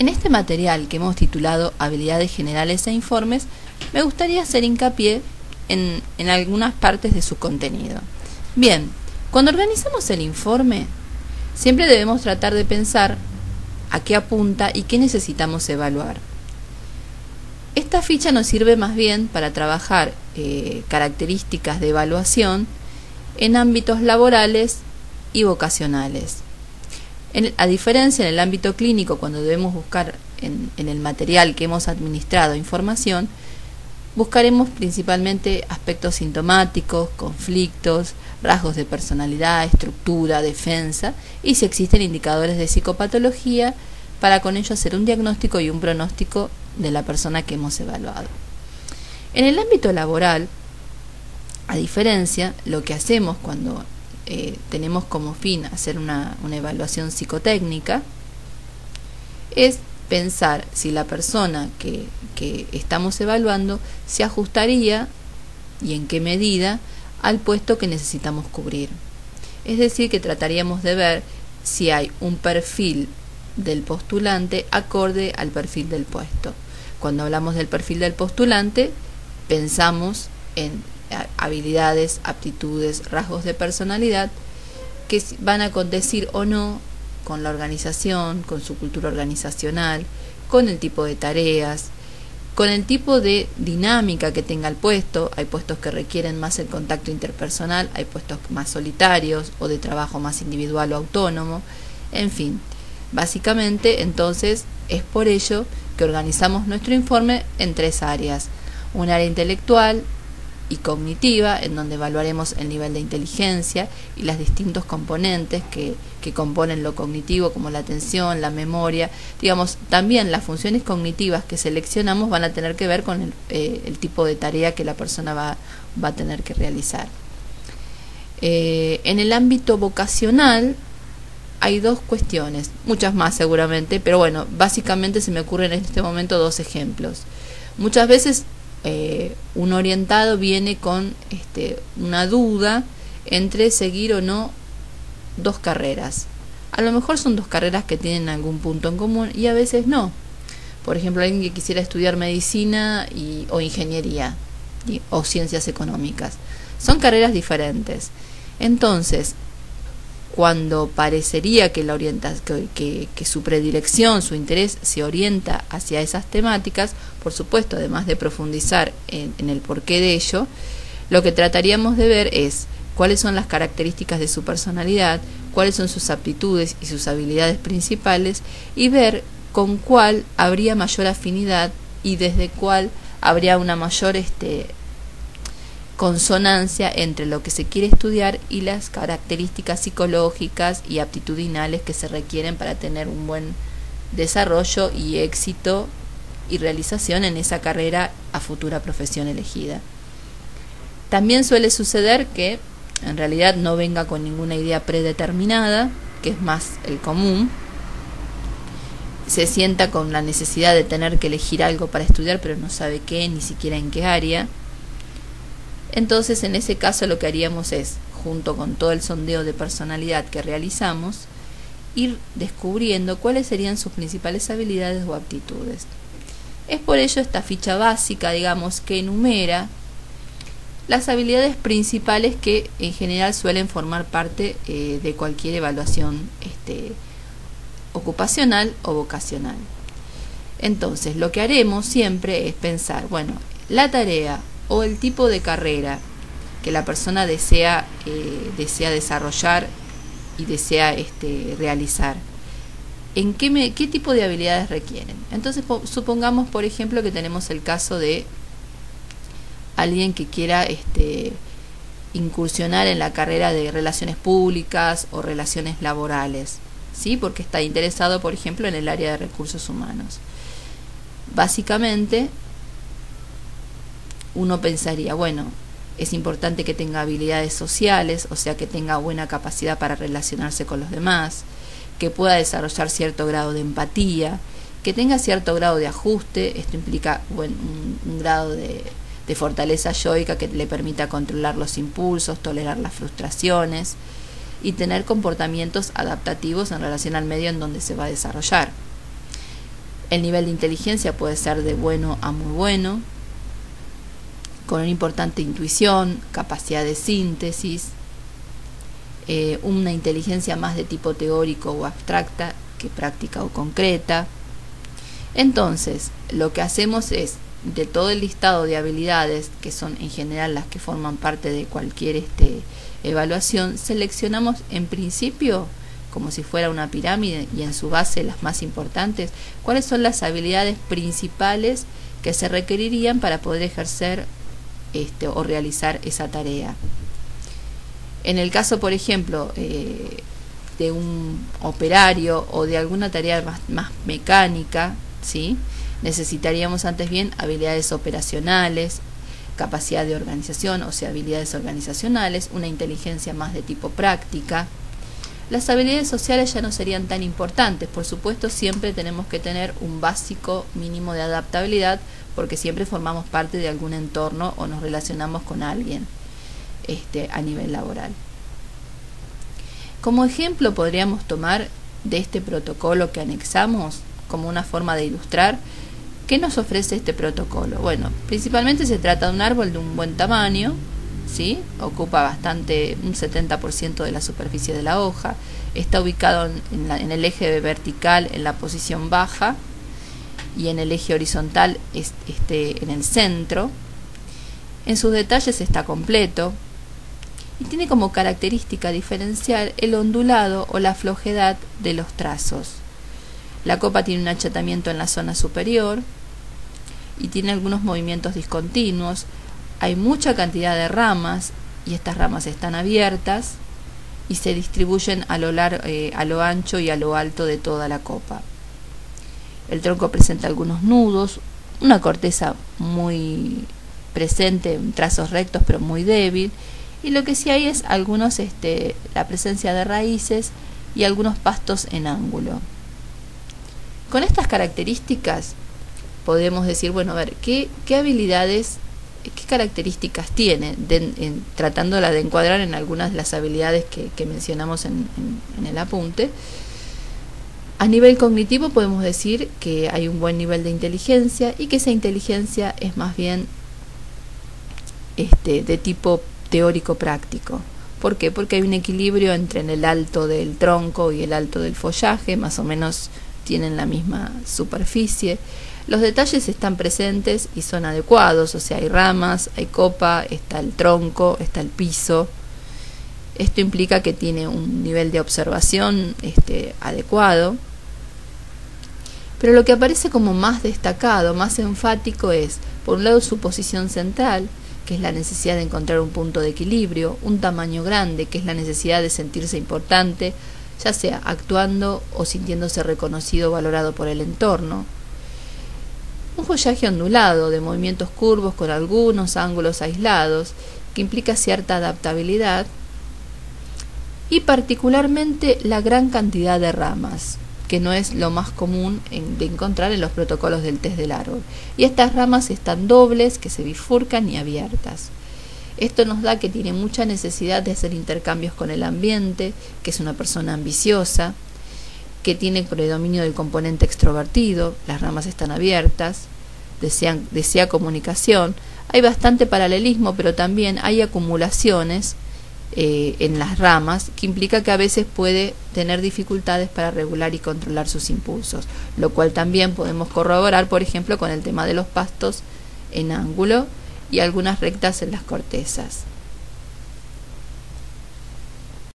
En este material que hemos titulado Habilidades Generales e Informes, me gustaría hacer hincapié en algunas partes de su contenido. Bien, cuando organizamos el informe, siempre debemos tratar de pensar a qué apunta y qué necesitamos evaluar. Esta ficha nos sirve más bien para trabajar características de evaluación en ámbitos laborales y vocacionales. A diferencia en el ámbito clínico, cuando debemos buscar en el material que hemos administrado información, buscaremos principalmente aspectos sintomáticos, conflictos, rasgos de personalidad, estructura, defensa y si existen indicadores de psicopatología para con ello hacer un diagnóstico y un pronóstico de la persona que hemos evaluado. En el ámbito laboral, a diferencia, lo que hacemos cuando tenemos como fin hacer una evaluación psicotécnica es pensar si la persona que estamos evaluando se ajustaría y en qué medida al puesto que necesitamos cubrir. Es decir, que trataríamos de ver si hay un perfil del postulante acorde al perfil del puesto. Cuando hablamos del perfil del postulante, pensamos en habilidades, aptitudes, rasgos de personalidad que van a condecir o no con la organización, con su cultura organizacional, con el tipo de tareas, con el tipo de dinámica que tenga el puesto. Hay puestos que requieren más el contacto interpersonal, hay puestos más solitarios o de trabajo más individual o autónomo, en fin. Básicamente, entonces, es por ello que organizamos nuestro informe en 3 áreas. Un área intelectual y cognitiva, en donde evaluaremos el nivel de inteligencia y los distintos componentes que componen lo cognitivo, como la atención, la memoria. Digamos, también las funciones cognitivas que seleccionamos van a tener que ver con el tipo de tarea que la persona va a tener que realizar. En el ámbito vocacional hay 2 cuestiones, muchas más seguramente, pero bueno, básicamente se me ocurren en este momento 2 ejemplos. Muchas veces un orientado viene con una duda entre seguir o no 2 carreras. A lo mejor son 2 carreras que tienen algún punto en común y a veces no. Por ejemplo, alguien que quisiera estudiar medicina o ingeniería o ciencias económicas. Son carreras diferentes. Entonces, cuando parecería que que su predilección, su interés se orienta hacia esas temáticas, por supuesto, además de profundizar en el porqué de ello, lo que trataríamos de ver es cuáles son las características de su personalidad, cuáles son sus aptitudes y sus habilidades principales, y ver con cuál habría mayor afinidad y desde cuál habría una mayor consonancia entre lo que se quiere estudiar y las características psicológicas y aptitudinales que se requieren para tener un buen desarrollo y éxito y realización en esa carrera a futura profesión elegida. También suele suceder que en realidad no venga con ninguna idea predeterminada, que es más el común. Se sienta con la necesidad de tener que elegir algo para estudiar, pero no sabe qué, ni siquiera en qué área. Entonces, en ese caso lo que haríamos es, junto con todo el sondeo de personalidad que realizamos, ir descubriendo cuáles serían sus principales habilidades o aptitudes. Es por ello esta ficha básica, digamos, que enumera las habilidades principales que en general suelen formar parte de cualquier evaluación ocupacional o vocacional. Entonces, lo que haremos siempre es pensar, bueno, la tarea o el tipo de carrera que la persona desea desarrollar y desea realizar, ¿en qué tipo de habilidades requieren? Entonces, supongamos, por ejemplo, que tenemos el caso de alguien que quiera incursionar en la carrera de relaciones públicas o relaciones laborales, ¿sí? Porque está interesado, por ejemplo, en el área de recursos humanos. Básicamente, uno pensaría, bueno, es importante que tenga habilidades sociales, o sea, que tenga buena capacidad para relacionarse con los demás, que pueda desarrollar cierto grado de empatía, que tenga cierto grado de ajuste. Esto implica un grado de fortaleza yoica que le permita controlar los impulsos, tolerar las frustraciones y tener comportamientos adaptativos en relación al medio en donde se va a desarrollar. El nivel de inteligencia puede ser de bueno a muy bueno, con una importante intuición, capacidad de síntesis, una inteligencia más de tipo teórico o abstracta que práctica o concreta. Entonces, lo que hacemos es, de todo el listado de habilidades, que son en general las que forman parte de cualquier evaluación, seleccionamos en principio, como si fuera una pirámide, y en su base las más importantes, cuáles son las habilidades principales que se requerirían para poder ejercer o realizar esa tarea. En el caso, por ejemplo, de un operario o de alguna tarea más mecánica, ¿sí?, necesitaríamos antes bien habilidades operacionales, capacidad de organización, o sea, habilidades organizacionales, una inteligencia más de tipo práctica. Las habilidades sociales ya no serían tan importantes. Por supuesto, siempre tenemos que tener un básico mínimo de adaptabilidad, porque siempre formamos parte de algún entorno o nos relacionamos con alguien a nivel laboral. Como ejemplo, podríamos tomar de este protocolo que anexamos como una forma de ilustrar qué nos ofrece este protocolo. Bueno, principalmente se trata de un árbol de un buen tamaño, ¿sí? Ocupa bastante, un 70% de la superficie de la hoja, está ubicado en el eje vertical en la posición baja y en el eje horizontal en el centro. En sus detalles está completo y tiene como característica diferencial el ondulado o la flojedad de los trazos. La copa tiene un achatamiento en la zona superior y tiene algunos movimientos discontinuos. Hay mucha cantidad de ramas y estas ramas están abiertas y se distribuyen a lo ancho y a lo alto de toda la copa. El tronco presenta algunos nudos, una corteza muy presente en trazos rectos pero muy débil, y lo que sí hay es la presencia de raíces y algunos pastos en ángulo. Con estas características podemos decir, bueno, a ver, ¿qué habilidades, qué características tiene? Tratándola de encuadrar en algunas de las habilidades que mencionamos en el apunte. A nivel cognitivo podemos decir que hay un buen nivel de inteligencia y que esa inteligencia es más bien de tipo teórico-práctico. ¿Por qué? Porque hay un equilibrio entre el alto del tronco y el alto del follaje, más o menos tienen la misma superficie. Los detalles están presentes y son adecuados, o sea, hay ramas, hay copa, está el tronco, está el piso. Esto implica que tiene un nivel de observación adecuado. Pero lo que aparece como más destacado, más enfático es, por un lado, su posición central, que es la necesidad de encontrar un punto de equilibrio, un tamaño grande, que es la necesidad de sentirse importante, ya sea actuando o sintiéndose reconocido o valorado por el entorno. Un follaje ondulado, de movimientos curvos con algunos ángulos aislados, que implica cierta adaptabilidad, y particularmente la gran cantidad de ramas, que no es lo más común de encontrar en los protocolos del test del árbol. Y estas ramas están dobles, que se bifurcan y abiertas. Esto nos da que tiene mucha necesidad de hacer intercambios con el ambiente, que es una persona ambiciosa, que tiene predominio del componente extrovertido, las ramas están abiertas, desea comunicación. Hay bastante paralelismo, pero también hay acumulaciones en las ramas, que implica que a veces puede tener dificultades para regular y controlar sus impulsos, lo cual también podemos corroborar, por ejemplo, con el tema de los pastos en ángulo y algunas rectas en las cortezas.